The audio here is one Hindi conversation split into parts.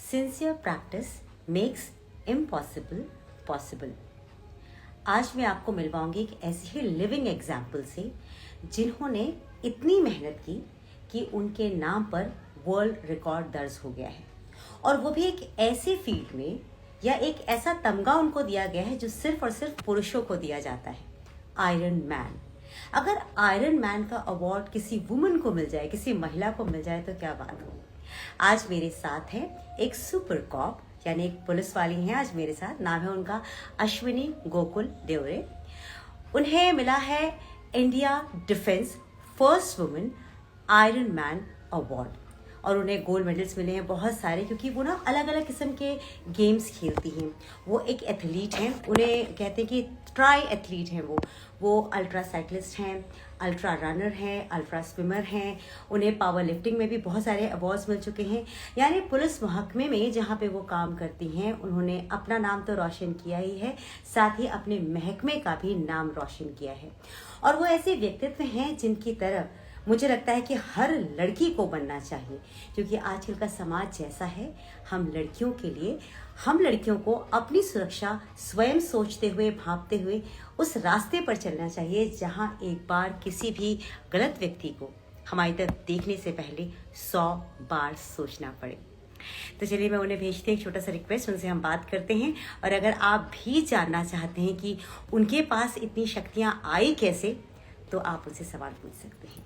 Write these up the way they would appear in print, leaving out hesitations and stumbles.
Sincere practice makes impossible possible. आज मैं आपको मिलवाऊंगी एक ऐसी ही लिविंग एग्जाम्पल से जिन्होंने इतनी मेहनत की कि उनके नाम पर वर्ल्ड रिकॉर्ड दर्ज हो गया है, और वो भी एक ऐसी फील्ड में, या एक ऐसा तमगा उनको दिया गया है जो सिर्फ और सिर्फ पुरुषों को दिया जाता है, आयरन मैन। अगर आयरन मैन का अवार्ड किसी वुमन को मिल जाए, किसी महिला को मिल जाए, तो क्या बात हो। आज मेरे साथ है एक सुपर कॉप, यानी एक पुलिस वाली हैं आज मेरे साथ। नाम है उनका अश्विनी गोकुल देवरे। उन्हें मिला है India defence first women iron man award, और उन्हें गोल्ड मेडल्स मिले हैं बहुत सारे, क्योंकि वो ना अलग अलग किस्म के गेम्स खेलती हैं। वो एक एथलीट हैं, उन्हें कहते हैं कि ट्राई एथलीट हैं। वो अल्ट्रा साइकिलिस्ट हैं, अल्ट्रा रनर हैं, अल्ट्रा स्विमर हैं। उन्हें पावर लिफ्टिंग में भी बहुत सारे अवार्ड्स मिल चुके हैं। यानी पुलिस महकमे में जहाँ पे वो काम करती हैं, उन्होंने अपना नाम तो रोशन किया ही है, साथ ही अपने महकमे का भी नाम रोशन किया है। और वो ऐसे व्यक्तित्व हैं जिनकी तरह मुझे लगता है कि हर लड़की को बनना चाहिए, क्योंकि आजकल का समाज जैसा है, हम लड़कियों को अपनी सुरक्षा स्वयं सोचते हुए, भांपते हुए उस रास्ते पर चलना चाहिए जहां एक बार किसी भी गलत व्यक्ति को हमारी तरफ देखने से पहले 100 बार सोचना पड़े। तो चलिए मैं उन्हें भेजती हूँ एक छोटा सा रिक्वेस्ट, उनसे हम बात करते हैं। और अगर आप भी जानना चाहते हैं कि उनके पास इतनी शक्तियाँ आई कैसे, तो आप उनसे सवाल पूछ सकते हैं।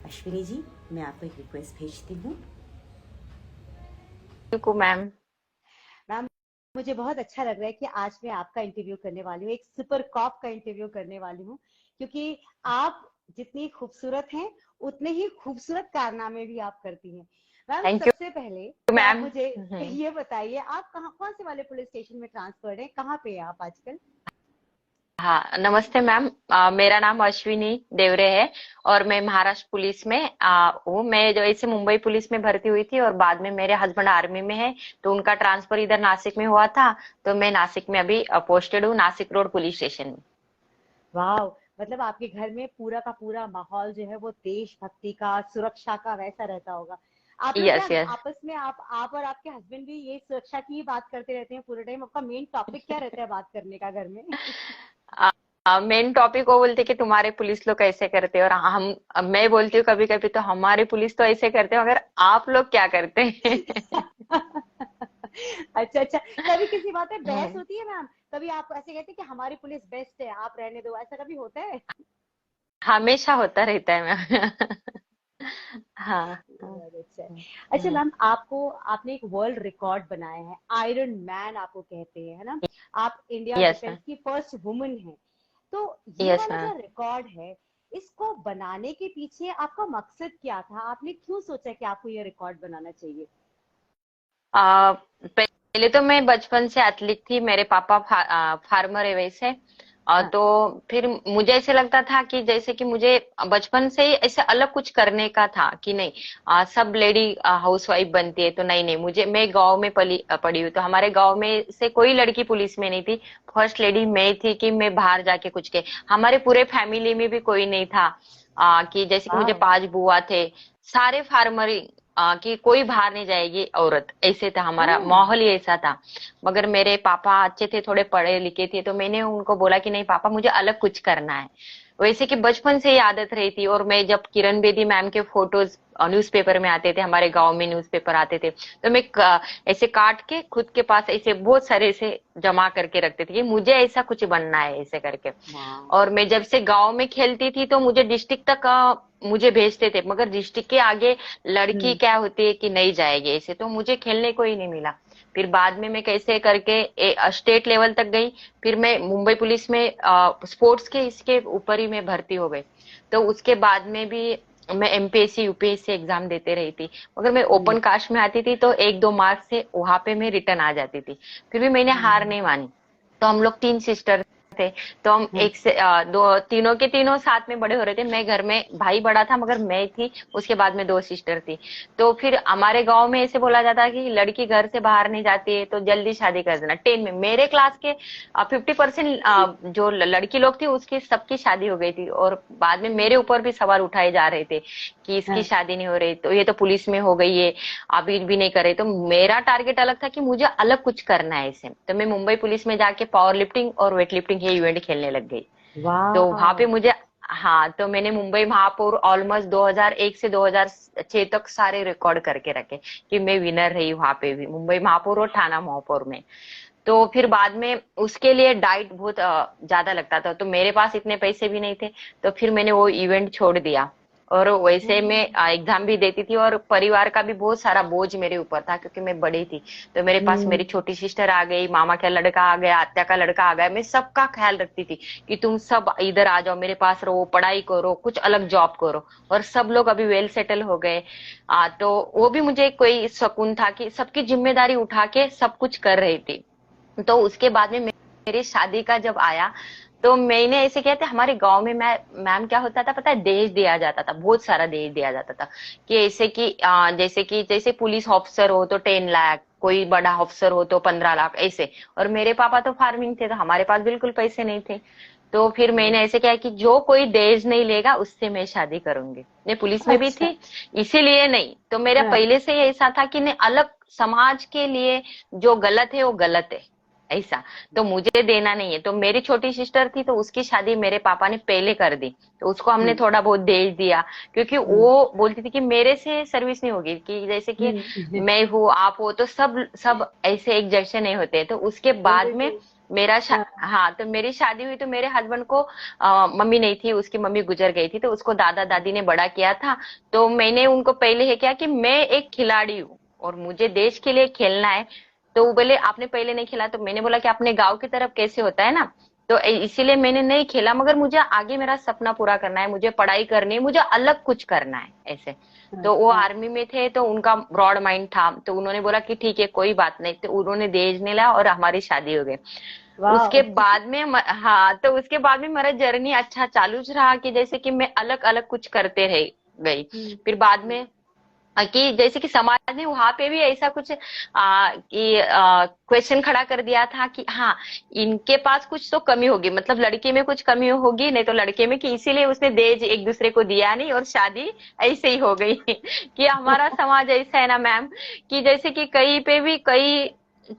अश्विनी जी, मैं आपको एक रिक्वेस्ट भेजती हूँ। मैम मैम, मुझे बहुत अच्छा लग रहा है कि आज मैं आपका इंटरव्यू करने वाली हूँ, एक सुपर कॉप का इंटरव्यू करने वाली हूँ, क्योंकि आप जितनी खूबसूरत हैं उतने ही खूबसूरत कारनामे भी आप करती हैं। मैम, थैंक यू सबसे पहले तो आप मैम। मुझे ये बताइए, आप कौन से वाले पुलिस स्टेशन में ट्रांसफर्ड हैं, कहाँ पे हैं आप आजकल? हाँ, नमस्ते मैम। मेरा नाम अश्विनी देवरे है और मैं महाराष्ट्र पुलिस में हूँ। मैं जो ऐसे मुंबई पुलिस में भर्ती हुई थी और बाद में मेरे हस्बैंड आर्मी में है, तो उनका ट्रांसफर इधर नासिक में हुआ था, तो मैं नासिक में अभी पोस्टेड हूँ, नासिक रोड पुलिस स्टेशन में। वाह, मतलब आपके घर में पूरा का पूरा माहौल जो है वो देशभक्ति का, सुरक्षा का वैसा रहता होगा। आप लोग क्या यस यस। आपस में, आप और आपके हस्बैंड भी ये सुरक्षा की ही बात करते रहते हैं पूरे टाइम? आपका मेन टॉपिक क्या रहता है बात करने का घर में? मेन टॉपिक वो बोलते कि तुम्हारे पुलिस लोग कैसे करते हैं, और मैं बोलती हूँ कभी कभी तो हमारे पुलिस तो ऐसे करते हैं, मगर आप लोग क्या करते हैं? अच्छा अच्छा, कभी किसी बात पे बहस हम्म, होती है मैम? कभी आप ऐसे कहते हैं कि हमारी पुलिस बेस्ट है, आप रहने दो, ऐसा कभी होता है? हमेशा होता रहता है मैम। हाँ हाँ। बहुत अच्छा है। अच्छा हम्म, मैम, आपने एक वर्ल्ड रिकॉर्ड बनाया है, आयरन मैन आपको कहते हैं, है ना? आप इंडिया यस डिफेंस मैम। की फर्स्ट वुमन हैं। तो ये यस वाला मैम। जो रिकॉर्ड है, इसको बनाने के पीछे आपका मकसद क्या था? आपने क्यों सोचा कि आपको ये रिकॉर्ड बनाना चाहिए? पहले तो मैं बचपन से एथलीट थी, मेरे पापा फार्मर है वैसे। हाँ। तो फिर मुझे ऐसे लगता था कि जैसे कि मुझे बचपन से ही ऐसे अलग कुछ करने का था कि नहीं, सब लेडी हाउसवाइफ बनती है, तो नहीं नहीं, मैं गांव में पड़ी हूँ, तो हमारे गांव में से कोई लड़की पुलिस में नहीं थी। फर्स्ट लेडी मैं थी कि मैं बाहर जाके कुछ के, हमारे पूरे फैमिली में भी कोई नहीं था। कि जैसे कि मुझे वाह। 5 बुआ थे, सारे फार्मर, कि कोई बाहर नहीं जाएगी औरत, ऐसे था हमारा हाँ। माहौल ही ऐसा था। मगर मेरे पापा अच्छे थे, थोड़े पढ़े लिखे थे, तो मैंने उनको बोला कि नहीं पापा, मुझे अलग कुछ करना है। वैसे कि बचपन से ही आदत रही थी, और मैं जब किरण बेदी मैम के फोटोज न्यूज़पेपर में आते थे, हमारे गांव में न्यूज़पेपर आते थे, तो मैं ऐसे काट के खुद के पास ऐसे बहुत सारे ऐसे जमा करके रखते थे कि मुझे ऐसा कुछ बनना है, ऐसे करके। वाह। और मैं जब से गांव में खेलती थी, तो मुझे डिस्ट्रिक्ट तक मुझे भेजते थे, मगर डिस्ट्रिक्ट के आगे लड़की हम्म। क्या होती है कि नहीं जाएगी, ऐसे तो मुझे खेलने को ही नहीं मिला। फिर बाद में मैं कैसे करके स्टेट लेवल तक गई। फिर मैं मुंबई पुलिस में स्पोर्ट्स के इसके ऊपर ही मैं भर्ती हो गई। तो उसके बाद में भी मैं एमपीएससी यूपीएससी एग्जाम देते रही थी, मगर मैं हम्म। ओपन कास्ट में आती थी, तो 1-2 मार्क्स से वहां पे मैं रिटर्न आ जाती थी। फिर भी मैंने हार हम्म। नहीं मानी। तो हम लोग 3 सिस्टर थे। तो हम हाँ, एक से दो तीनों के तीनों साथ में बड़े हो रहे थे। मैं घर में, भाई बड़ा था मगर मैं थी, उसके बाद में 2 सिस्टर थी। तो फिर हमारे गांव में ऐसे बोला जाता है कि लड़की घर से बाहर नहीं जाती है तो जल्दी शादी कर देना। 10 में मेरे क्लास के 50% जो लड़की लोग थी उसकी सबकी शादी हो गई थी, और बाद में मेरे ऊपर भी सवाल उठाए जा रहे थे कि इसकी हाँ, शादी नहीं हो रही, तो ये तो पुलिस में हो गई है, अभी भी नहीं करे। तो मेरा टारगेट अलग था कि मुझे अलग कुछ करना है इसे। तो मैं मुंबई पुलिस में जाके पावर लिफ्टिंग और वेट लिफ्टिंग ये इवेंट खेलने लग गई। तो वहां पे वाह, मुझे, हाँ, तो मैंने मुंबई महापौर ऑलमोस्ट 2001 से 2006 तक सारे रिकॉर्ड करके रखे कि मैं विनर रही वहां पे भी, मुंबई महापौर और थाना महापौर में। तो फिर बाद में उसके लिए डाइट बहुत ज्यादा लगता था, तो मेरे पास इतने पैसे भी नहीं थे। तो फिर मैंने वो इवेंट छोड़ दिया, और वैसे मैं एग्जाम भी देती थी, और परिवार का भी बहुत सारा बोझ मेरे ऊपर था क्योंकि मैं बड़ी थी। तो मेरे पास हम्म, मेरी छोटी सिस्टर आ गई, मामा का लड़का आ गया, आत्या का लड़का आ गया, मैं सबका ख्याल रखती थी कि तुम सब इधर आ जाओ, मेरे पास रहो, पढ़ाई करो, कुछ अलग जॉब करो। और सब लोग अभी वेल सेटल हो गए। तो वो भी मुझे कोई सुकून था कि सबकी जिम्मेदारी उठा के सब कुछ कर रही थी। तो उसके बाद में मेरी शादी का जब आया, तो मैंने ऐसे किया था, हमारे गांव में मैं मैम क्या होता था पता है, दहेज दिया जाता था, बहुत सारा दहेज दिया जाता था। कि ऐसे कि जैसे पुलिस ऑफिसर हो तो 10 लाख, कोई बड़ा ऑफिसर हो तो 15 लाख ऐसे। और मेरे पापा तो फार्मिंग थे, तो हमारे पास बिल्कुल पैसे नहीं थे। तो फिर मैंने ऐसे किया कि जो कोई दहेज नहीं लेगा उससे मैं शादी करूंगी। मैं पुलिस में भी अच्छा, थी, इसीलिए नहीं तो मेरा हाँ, पहले से ही ऐसा था कि नहीं, अलग समाज के लिए जो गलत है वो गलत है, ऐसा। तो मुझे देना नहीं है। तो मेरी छोटी सिस्टर थी, तो उसकी शादी मेरे पापा ने पहले कर दी, तो उसको हमने हम्म, थोड़ा बहुत दहेज दिया। क्योंकि हम्म, वो बोलती थी कि मेरे से सर्विस नहीं होगी, कि जैसे कि मैं हूँ आप हो तो सब सब ऐसे एक जैसे नहीं होते। तो उसके बाद में बिल्कुल, हाँ, हाँ, तो मेरी शादी हुई तो मेरे हस्बैंड को मम्मी नहीं थी, उसकी मम्मी गुजर गई थी, तो उसको दादा दादी ने बड़ा किया था। तो मैंने उनको पहले है क्या कि मैं एक खिलाड़ी हूँ और मुझे देश के लिए खेलना है। तो वो बोले आपने पहले नहीं खेला, तो मैंने बोला कि अपने गांव की तरफ कैसे होता है ना। तो इसीलिए मैंने नहीं खेला, मगर मुझे आगे मेरा सपना पूरा करना है, मुझे पढ़ाई करनी है, मुझे अलग कुछ करना है ऐसे। तो वो अच्छा, आर्मी में थे, तो उनका ब्रॉड माइंड था, तो उन्होंने बोला कि ठीक है कोई बात नहीं, तो उन्होंने दहेज नहीं लाया और हमारी शादी हो गई। उसके वाह, बाद में हाँ, तो उसके बाद में मेरा जर्नी अच्छा चालू रहा कि जैसे कि मैं अलग अलग कुछ करते रह गई। हम्म, फिर बाद में कि जैसे कि समाज ने वहां पे भी ऐसा कुछ कि क्वेश्चन खड़ा कर दिया था कि हाँ, इनके पास कुछ तो कमी होगी, मतलब लड़के में कुछ कमी होगी, नहीं तो लड़के में, कि इसीलिए उसने दहेज एक दूसरे को दिया नहीं और शादी ऐसे ही हो गई। कि हमारा समाज ऐसा है ना मैम, कि जैसे कि कहीं पे भी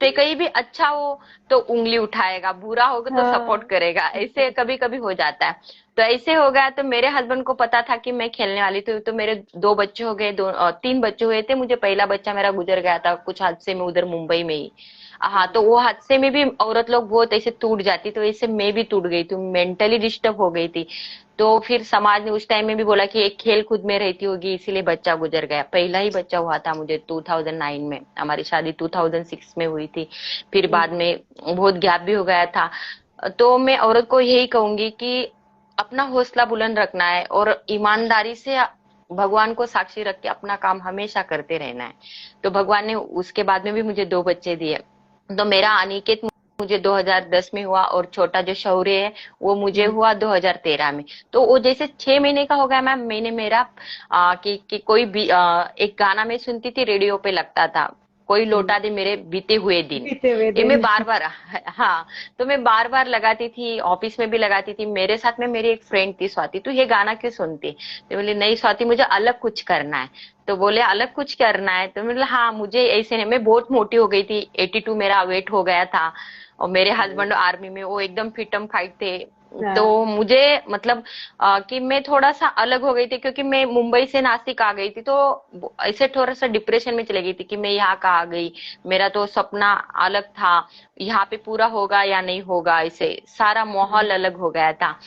कहीं भी अच्छा हो तो उंगली उठाएगा, बुरा होगा तो सपोर्ट हाँ, करेगा, ऐसे कभी कभी हो जाता है। तो ऐसे हो गया। तो मेरे हस्बैंड को पता था कि मैं खेलने वाली थी, तो मेरे 2 बच्चे हो गए, 3 बच्चे हुए थे मुझे। पहला बच्चा मेरा गुजर गया था कुछ हादसे में उधर मुंबई में ही। हाँ, तो वो हादसे में भी औरत लोग बहुत ऐसे टूट जाती, तो ऐसे मैं भी टूट गई थी, मेंटली डिस्टर्ब हो गई थी। तो फिर समाज ने उस टाइम में भी बोला कि एक खेल कूद में रहती होगी इसीलिए बच्चा गुजर गया। पहला ही बच्चा हुआ था मुझे 2009 में, हमारी शादी 2006 में हुई थी। फिर बाद में बहुत गैप भी हो गया था। तो मैं औरत को यही कहूंगी कि अपना हौसला बुलंद रखना है और ईमानदारी से भगवान को साक्षी रख के अपना काम हमेशा करते रहना है। तो भगवान ने उसके बाद में भी मुझे 2 बच्चे दिए। तो मेरा अनिकेत मुझे 2010 में हुआ, और छोटा जो शौर्य है वो मुझे हम्म, हुआ 2013 में। तो वो जैसे 6 महीने का हो गया मैम, मैंने मेरा कि कोई भी एक गाना मैं सुनती थी, रेडियो पे लगता था, कोई हम्म, लौटा दे मेरे बीते हुए दिन। बीते हुए ये मैं दिन, बार बार हाँ, तो मैं बार बार लगाती थी, ऑफिस में भी लगाती थी। मेरे साथ में मेरी एक फ्रेंड थी स्वाति, तू ये गाना क्यों सुनती? तो बोली नहीं स्वाति, मुझे अलग कुछ करना है। तो बोले अलग कुछ करना है, तो मतलब हाँ, मुझे ऐसे नहीं, मैं बहुत मोटी हो गई थी, 82 मेरा वेट हो गया था। और मेरे हस्बैंड आर्मी में, वो एकदम फिटम फाइट थे। तो हाँ, मुझे मतलब कि मैं थोड़ा सा अलग हो गई थी, क्योंकि मैं मुंबई से नासिक आ गई थी, तो ऐसे थोड़ा सा डिप्रेशन में चली गई थी कि मैं यहाँ का आ गई, मेरा तो सपना अलग था, यहाँ पे पूरा होगा या नहीं होगा, ऐसे सारा माहौल अलग हो गया था।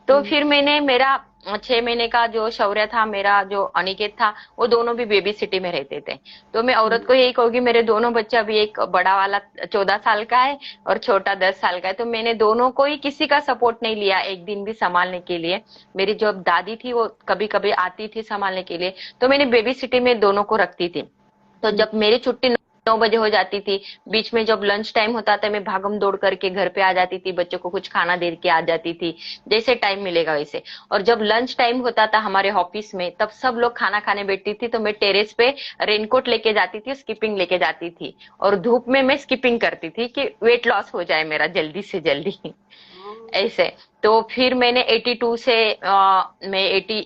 तो हम्म, फिर मैंने मेरा 6 महीने का जो शौर्य था, मेरा जो अनिकेत था, वो दोनों भी बेबी सिटी में रहते थे। तो मैं औरत को यही कहूंगी, मेरे दोनों बच्चे, अभी एक बड़ा वाला 14 साल का है और छोटा 10 साल का है, तो मैंने दोनों को ही किसी का सपोर्ट नहीं लिया एक दिन भी संभालने के लिए। मेरी जो दादी थी वो कभी कभी आती थी संभालने के लिए, तो मैंने बेबी सिटी में दोनों को रखती थी। तो हम्म, जब मेरी छुट्टी 9 बजे हो जाती थी। बीच में जब लंच टाइम होता था मैं भागम दौड़ करके घर पे आ जाती थी, बच्चों को कुछ खाना दे के आ जाती थी, जैसे टाइम मिलेगा वैसे। और जब लंच टाइम होता था हमारे ऑफिस में, तब सब लोग खाना खाने बैठती थी, तो मैं टेरेस पे रेनकोट लेके जाती थी, स्किपिंग लेके जाती थी, और धूप में मैं स्किपिंग करती थी कि वेट लॉस हो जाए मेरा जल्दी से जल्दी। ऐसे। तो फिर मैंने 82 से मैं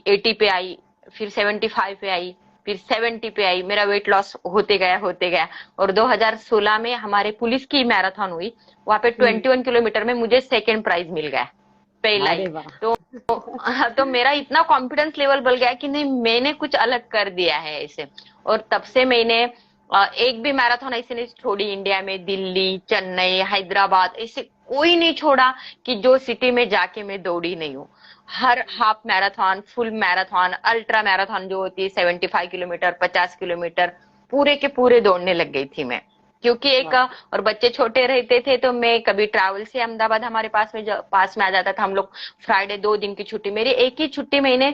80 पे आई, फिर 75 पे आई, फिर 70 पे आई, मेरा वेट लॉस होते गया होते गया। और 2016 में हमारे पुलिस की मैराथन हुई, वहां पे 21 किलोमीटर में मुझे सेकंड प्राइज मिल गया, पहला ही। अरे वाह। तो तो मेरा इतना कॉन्फिडेंस लेवल बढ़ गया कि नहीं मैंने कुछ अलग कर दिया है ऐसे। और तब से मैंने एक भी मैराथन ऐसे नहीं छोड़ी इंडिया में, दिल्ली, चेन्नई, हैदराबाद, ऐसे कोई नहीं छोड़ा कि जो सिटी में जाके मैं दौड़ी नहीं हूँ। हर half marathon, full marathon, ultra marathon जो होती है 75 किलोमीटर, 50 किलोमीटर, पूरे के पूरे दौड़ने लग गई थी मैं। क्योंकि एक और बच्चे छोटे रहते थे, तो मैं कभी ट्रैवल से अहमदाबाद हमारे पास में आ जाता था हम लोग। फ्राइडे 2 दिन की छुट्टी, मेरी एक ही छुट्टी मैंने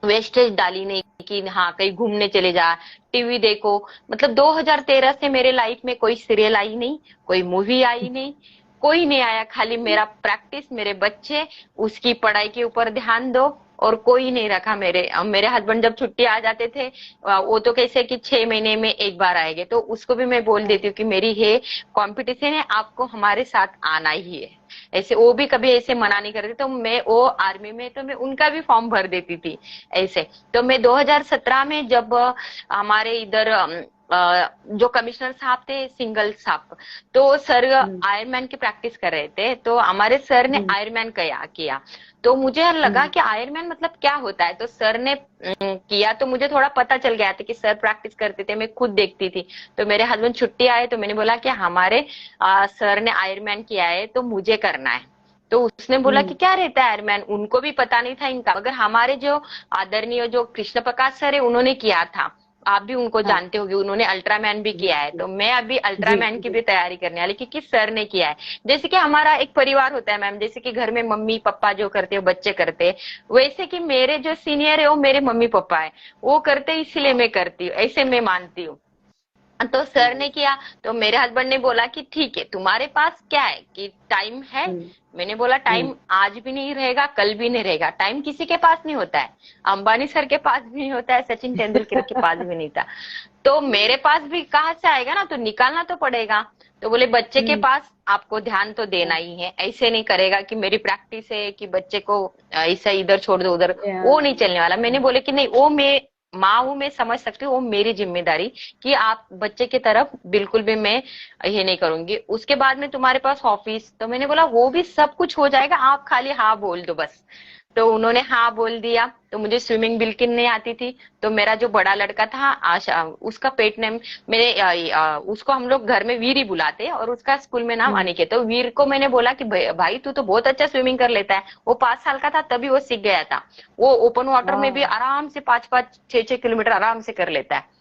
वेस्टेज डाली नहीं कि हाँ कहीं घूमने चले जा, टीवी देखो। मतलब 2013 से मेरे लाइफ में कोई सीरियल आई नहीं, कोई मूवी आई नहीं, कोई नहीं आया। खाली मेरा प्रैक्टिस, मेरे बच्चे, उसकी पढ़ाई के ऊपर ध्यान दो, और कोई नहीं रखा। मेरे हस्बैंड जब छुट्टी आ जाते थे, वो तो कैसे कि 6 महीने में एक बार आएंगे, तो उसको भी मैं बोल देती हूँ कि मेरी है कंपटीशन है, आपको हमारे साथ आना ही है। ऐसे वो भी कभी ऐसे मना नहीं करते, तो मैं वो आर्मी में तो मैं उनका भी फॉर्म भर देती थी ऐसे। तो मैं 2017 में जब हमारे इधर जो कमिश्नर साहब थे सिंगल साहब, तो सर आयरमैन की प्रैक्टिस कर रहे थे, तो हमारे सर ने आयरमैन किया। तो मुझे लगा कि आयरमैन मतलब क्या होता है, तो सर ने किया, तो मुझे थोड़ा पता चल गया था कि सर प्रैक्टिस करते थे, मैं खुद देखती थी। तो मेरे हस्बैंड छुट्टी आए, तो मैंने बोला कि हमारे सर ने आयरमैन किया है तो मुझे करना है। तो उसने बोला कि क्या रहता है आयरमैन, उनको भी पता नहीं था इनका, मगर हमारे जो आदरणीय जो कृष्ण प्रकाश सर है उन्होंने किया था, आप भी उनको जानते होंगे, उन्होंने अल्ट्रामैन भी किया है। तो मैं अभी अल्ट्रामैन की भी तैयारी करने वाली, क्योंकि सर ने किया है। जैसे कि हमारा एक परिवार होता है मैम, जैसे कि घर में मम्मी पापा जो करते हो बच्चे करते, वैसे कि मेरे जो सीनियर है वो मेरे मम्मी पापा है, वो करते इसलिए मैं करती हूँ, ऐसे मैं मानती हूँ। तो सर ने किया, तो मेरे हस्बैंड ने बोला कि ठीक है, तुम्हारे पास क्या है कि टाइम है। मैंने बोला टाइम आज भी नहीं रहेगा, कल भी नहीं रहेगा, टाइम किसी के पास नहीं होता है, अंबानी सर के पास भी नहीं होता है, सचिन तेंदुलकर के पास भी नहीं था, तो मेरे पास भी कहाँ से आएगा ना, तो निकालना तो पड़ेगा। तो बोले बच्चे के पास आपको ध्यान तो देना ही है, ऐसे नहीं करेगा कि मेरी प्रैक्टिस है कि बच्चे को ऐसा इधर छोड़ दो उधर, वो नहीं चलने वाला। मैंने बोले कि नहीं, वो मैं माँ हूं, मैं समझ सकती हूँ, वो मेरी जिम्मेदारी कि आप बच्चे की तरफ बिल्कुल भी मैं ये नहीं करूंगी। उसके बाद में तुम्हारे पास ऑफिस, तो मैंने बोला वो भी सब कुछ हो जाएगा, आप खाली हाँ बोल दो बस। तो उन्होंने हाँ बोल दिया। तो मुझे स्विमिंग बिल्कुल नहीं आती थी, तो मेरा जो बड़ा लड़का था आशा, उसका पेट नेम मेरे उसको हम लोग घर में वीर ही बुलाते हैं, और उसका स्कूल में नाम अनिकेत। तो वीर को मैंने बोला कि भाई तू तो बहुत अच्छा स्विमिंग कर लेता है। वो 5 साल का था तभी वो सीख गया था, वो ओपन वाटर में भी आराम से 5-5, 6-6 किलोमीटर आराम से कर लेता है।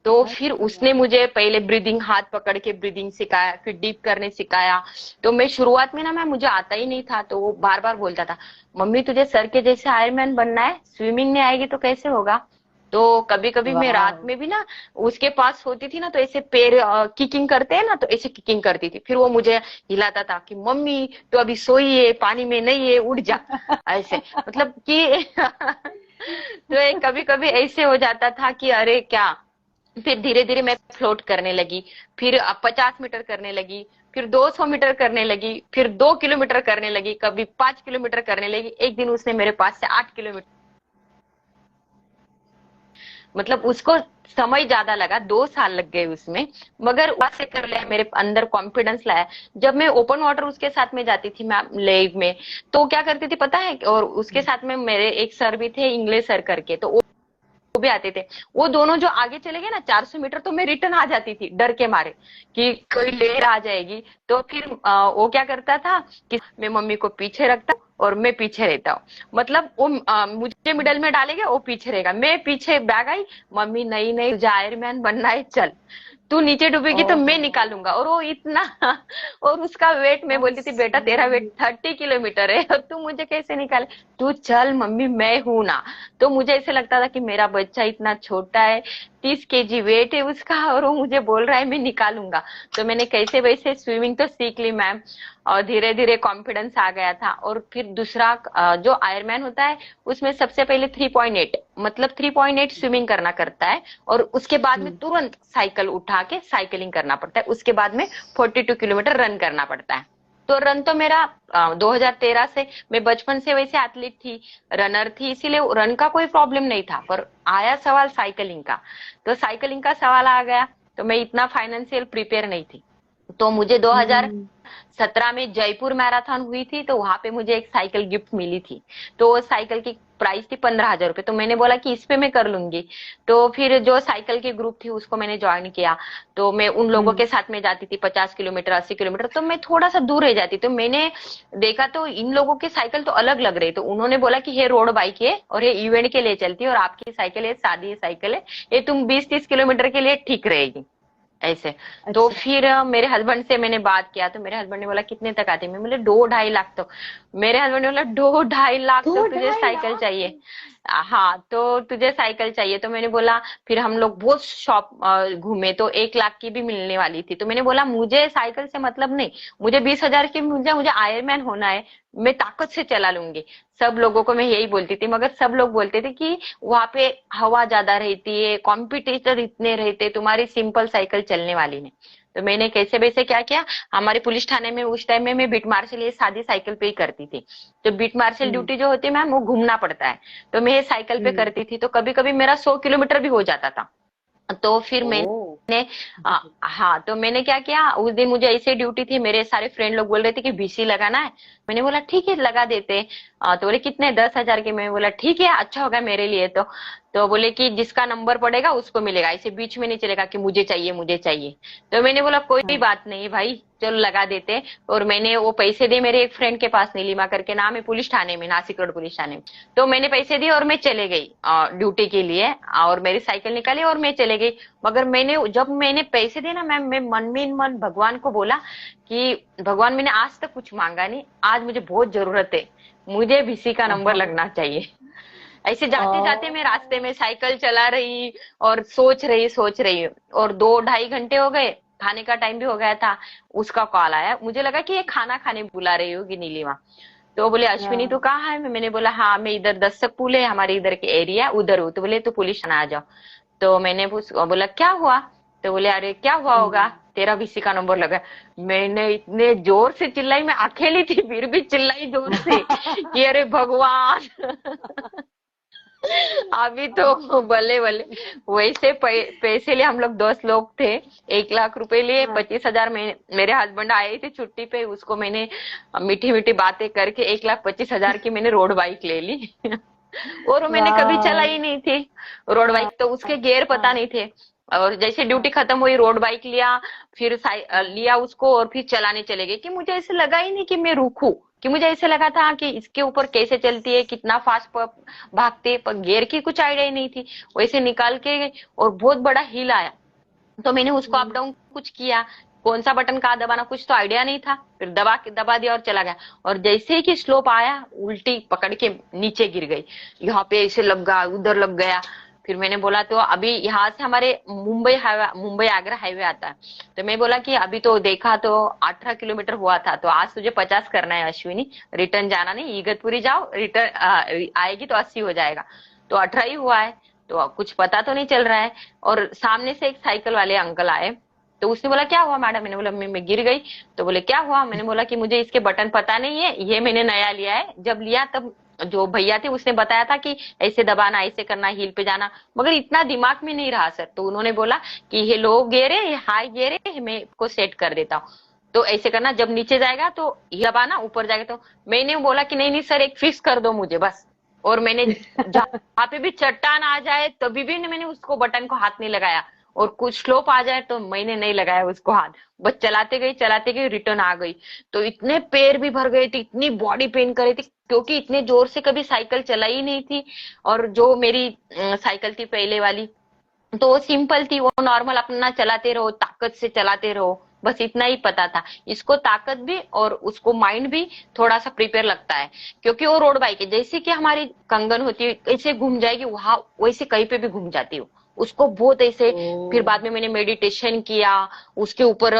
तो फिर उसने मुझे पहले ब्रीदिंग, हाथ पकड़ के ब्रीदिंग सिखाया, फिर डीप करने सिखाया। तो मैं शुरुआत में ना मैं मुझे आता ही नहीं था, तो वो बार बार बोलता था मम्मी तुझे सर के जैसे आयरमैन बनना है, स्विमिंग नहीं आएगी तो कैसे होगा। तो कभी कभी मैं रात में भी ना उसके पास होती थी ना, तो ऐसे पैर किकिंग करते हैं ना, तो ऐसे किकिंग करती थी, फिर वो मुझे हिलाता था कि मम्मी तो अभी सोई है, पानी में नहीं है, उठ जा ऐसे, मतलब कि तो कभी कभी ऐसे हो जाता था कि अरे क्या। फिर धीरे धीरे मैं फ्लोट करने लगी, फिर 50 मीटर करने लगी, फिर 200 मीटर करने लगी, फिर 2 किलोमीटर करने लगी, कभी 5 किलोमीटर करने लगी। एक दिन उसने मेरे पास से 8 किलोमीटर, मतलब उसको समय ज्यादा लगा, 2 साल लग गए उसमें, मगर वहां से कर लिया, मेरे अंदर कॉन्फिडेंस लाया। जब मैं ओपन वाटर उसके साथ में जाती थी मैम लेग में, तो क्या करती थी पता है, और उसके साथ में मेरे एक सर भी थे इंग्लिश सर करके, तो वो भी आते थे। वो दोनों जो आगे चले गए ना 400 मीटर, तो मैं रिटर्न आ जाती थी डर के मारे कि कोई लेर आ जाएगी। तो फिर वो क्या करता था कि मैं मम्मी को पीछे रखता और मैं पीछे रहता हूँ, मतलब वो मुझे मिडल में डालेगा, वो पीछे रहेगा, मैं पीछे बैग आई, मम्मी नहीं नहीं तुझे आयरमैन बनना है चल। तू नीचे डूबेगी तो मैं ओहो। निकालूंगा। और वो इतना और उसका वेट, मैं हाउ बोलती थी बेटा तेरा वेट स्वीट। 30 किलोमीटर है और तू मुझे कैसे निकाले। तू चल मम्मी, मैं हूं ना। तो मुझे ऐसे लगता था कि मेरा बच्चा इतना छोटा है, 30 केजी वेट है उसका, और वो मुझे बोल रहा है मैं निकालूंगा। तो मैंने कैसे वैसे स्विमिंग तो सीख ली मैम, और धीरे धीरे कॉन्फिडेंस आ गया था। और फिर दूसरा जो आयरमैन होता है उसमें सबसे पहले 3.8, मतलब 3.8 स्विमिंग करना करता है, और उसके बाद में हम्म। तुरंत साइकिल उठा के साइकिलिंग करना पड़ता है, उसके बाद में 42 किलोमीटर रन करना पड़ता है। तो रन तो मेरा 2013 से, मैं बचपन से वैसे एथलीट थी, रनर थी, इसीलिए रन का कोई प्रॉब्लम नहीं था। पर आया सवाल साइकिलिंग का, तो साइकिलिंग का सवाल आ गया, तो मैं इतना फाइनेंशियल प्रिपेयर नहीं थी। तो मुझे हम्म। 2017 में जयपुर मैराथन हुई थी, तो वहां पे मुझे एक साइकिल गिफ्ट मिली थी। तो वो साइकिल की प्राइस थी 15,000 रुपए। तो मैंने बोला कि इस पे मैं कर लूंगी। तो फिर जो साइकिल की ग्रुप थी उसको मैंने ज्वाइन किया। तो मैं उन लोगों हम्म। के साथ में जाती थी, 50 किलोमीटर, 80 किलोमीटर। तो मैं थोड़ा सा दूर रह जाती, तो मैंने देखा तो इन लोगों की साइकिल तो अलग लग रही। तो उन्होंने बोला कि ये रोड बाइक है और ये इवेंट के लिए चलती है, और आपकी साइकिल है सादी साइकिल है, ये तुम 20-30 किलोमीटर के लिए ठीक रहेगी, ऐसे। तो अच्छा। फिर मेरे हस्बैंड से मैंने बात किया, तो मेरे हस्बैंड ने बोला कितने तक आती है। मैं बोले 2-2.5 लाख। तो मेरे हस्बैंड ने बोला 2-2.5 लाख दो तो तुझे ढाई साइकिल लाख चाहिए। हाँ, तो तुझे साइकिल चाहिए। तो मैंने बोला, फिर हम लोग बहुत शॉप घूमे, तो 1 लाख की भी मिलने वाली थी। तो मैंने बोला मुझे साइकिल से मतलब नहीं, मुझे 20,000 की मिल जाए, मुझे आयरमैन होना है, मैं ताकत से चला लूंगी। सब लोगों को मैं यही बोलती थी, मगर सब लोग बोलते थे कि वहां पे हवा ज्यादा रहती है, कॉम्पिटिटर इतने रहते, तुम्हारी सिंपल साइकिल चलने वाली नहीं। तो मैंने कैसे वैसे क्या किया, हमारे पुलिस थाने में उस टाइम में मैं बीट मार्शल ये सादी साइकिल पे ही करती थी। तो बीट मार्शल हम्म। ड्यूटी जो होती है मैम, वो घूमना पड़ता है। तो मैं ये साइकिल पे हम्म। करती थी, तो कभी कभी मेरा 100 किलोमीटर भी हो जाता था। तो फिर ओ। मैंने हाँ, तो मैंने क्या किया, उस दिन मुझे ऐसे ड्यूटी थी, मेरे सारे फ्रेंड लोग बोल रहे थे कि बीसी लगाना है। मैंने बोला ठीक है लगा देते। तो बोले कितने, 10,000 के। मैं बोला ठीक है, अच्छा होगा मेरे लिए। तो बोले कि जिसका नंबर पड़ेगा उसको मिलेगा, ऐसे बीच में नहीं चलेगा कि मुझे चाहिए मुझे चाहिए। तो मैंने बोला कोई हाँ। बात नहीं भाई, चलो लगा देते। और मैंने वो पैसे दिए मेरे एक फ्रेंड के पास, नीलिमा करके नाम है, पुलिस थाने में, नासिक रोड पुलिस थाने में। तो मैंने पैसे दिए और मैं चले गई ड्यूटी के लिए, और मेरी साइकिल निकाली और मैं चले गई। मगर जब मैंने पैसे दिए ना मैम, मैं मन में मन भगवान को बोला कि भगवान, मैंने आज तक कुछ मांगा नहीं, आज मुझे बहुत जरूरत है, मुझे भीसी का नंबर हाँ। लगना चाहिए। ऐसे जाते जाते मैं रास्ते ओ। में साइकिल चला रही और सोच रही, और 2-2.5 घंटे हो गए, खाने का टाइम भी हो गया था। उसका कॉल आया, मुझे लगा कि ये खाना खाने बुला रही होगी नीलिमा। तो बोले अश्विनी तू हाँ। कहाँ है। मैंने बोला हाँ मैं इधर दस्तक पुल है हमारे इधर के एरिया, उधर हूँ। तो बोले तू पुलिस थाना आ जाओ। तो मैंने बोला क्या हुआ। तो बोले अरे क्या हुआ होगा, हम्म। तेरा भीसी का नंबर लगा। मैंने इतने जोर से चिल्लाई, मैं अकेली थी फिर भी चिल्लाई जोर से कि अरे भगवान। अभी तो भले भले, वैसे पैसे लिए हम लोग 10 लोग थे, 1 लाख रुपए लिए, हाँ। 25,000 में मेरे हस्बैंड आए थे छुट्टी पे, उसको मैंने मीठी मीठी बातें करके 1,25,000 की मैंने रोड बाइक ले ली। और वो मैंने कभी वाह। चलाई नहीं थी रोड हाँ। बाइक, तो उसके गियर पता हाँ। नहीं थे। और जैसे ड्यूटी हाँ। खत्म हुई, रोड बाइक लिया, फिर लिया उसको और फिर चलाने चले गए, कि मुझे ऐसे लगा ही नहीं कि मैं रुकूं। कि मुझे ऐसे लगा था कि इसके ऊपर कैसे चलती है, कितना फास्ट भागती है, पर गियर की कुछ आइडिया ही नहीं थी। वैसे निकाल के, और बहुत बड़ा हिल आया, तो मैंने उसको अप हम्म। डाउन कुछ किया, कौन सा बटन कहाँ दबाना कुछ तो आइडिया नहीं था, फिर दबा दिया और चला गया। और जैसे ही कि स्लोप आया, उल्टी पकड़ के नीचे गिर गई, यहाँ पे ऐसे लग गया, उधर लग गया। फिर मैंने बोला, तो अभी यहाँ से हमारे मुंबई आगरा हाईवे आता है। तो मैं बोला कि अभी तो देखा तो 18 किलोमीटर हुआ था, तो आज तुझे 50 करना है अश्विनी, रिटर्न जाना नहीं, इगतपुरी जाओ, रिटर्न आएगी तो 80 हो जाएगा। तो 18 ही हुआ है, तो कुछ पता तो नहीं चल रहा है। और सामने से एक साइकिल वाले अंकल आए, तो उसने बोला क्या हुआ मैडम। मैंने बोला मैं गिर गई। तो बोले क्या हुआ। मैंने बोला कि मुझे इसके बटन पता नहीं है, ये मैंने नया लिया है, जब लिया तब जो भैया थे उसने बताया था कि ऐसे दबाना, ऐसे करना, हील पे जाना, मगर इतना दिमाग में नहीं रहा सर। तो उन्होंने बोला कि ये लो गियर है, ये हाई गियर है, मैं इसको सेट कर देता हूँ, तो ऐसे करना, जब नीचे जाएगा तो ये दबाना, ऊपर जाएगा तो। मैंने बोला कि नहीं नहीं सर, एक फिक्स कर दो मुझे बस। और मैंने जहाँ पे भी चट्टान आ जाए तभी भी मैंने उसको बटन को हाथ नहीं लगाया, और कुछ स्लोप आ जाए तो मैंने नहीं लगाया उसको हाथ, बस चलाते गई रिटर्न आ गई। तो इतने पैर भी भर गए थे, इतनी बॉडी पेन कर रही थी, क्योंकि इतने जोर से कभी साइकिल चलाई ही नहीं थी। और जो मेरी साइकिल थी पहले वाली, तो वो सिंपल थी, वो नॉर्मल अपना चलाते रहो, ताकत से चलाते रहो, बस इतना ही पता था। इसको ताकत भी और उसको माइंड भी थोड़ा सा प्रिपेयर लगता है, क्योंकि वो रोड बाइक है, जैसे कि हमारी कंगन होती है ऐसे घूम जाएगी, वहां वैसे कहीं पे भी घूम जाती हो, उसको बहुत ऐसे। फिर ओ। बाद में मैंने मेडिटेशन किया, उसके ऊपर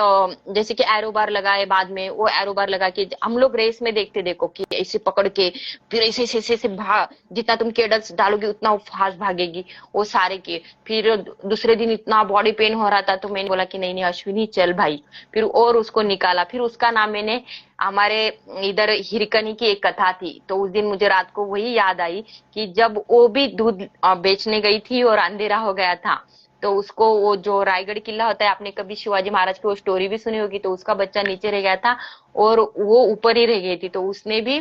जैसे कि एरो बार लगाए, बाद में वो एरो बार लगा के हम लोग रेस में देखते, देखो कि ऐसे पकड़ के फिर ऐसे ऐसे ऐसे ऐसे भाग, जितना तुम केडल्स डालोगे उतना वो फास्ट भागेगी, वो सारे किए। फिर दूसरे दिन इतना बॉडी पेन हो रहा था, तो मैंने बोला कि नहीं नहीं अश्विनी चल भाई, फिर और उसको निकाला। फिर उसका नाम मैंने, हमारे इधर हिरकनी की एक कथा थी, तो उस दिन मुझे रात को वही याद आई कि जब वो भी दूध बेचने गई थी और अंधेरा हो गया था, तो उसको वो जो रायगढ़ किला होता है, आपने कभी शिवाजी महाराज की वो स्टोरी भी सुनी होगी, तो उसका बच्चा नीचे रह गया था और वो ऊपर ही रह गई थी, तो उसने भी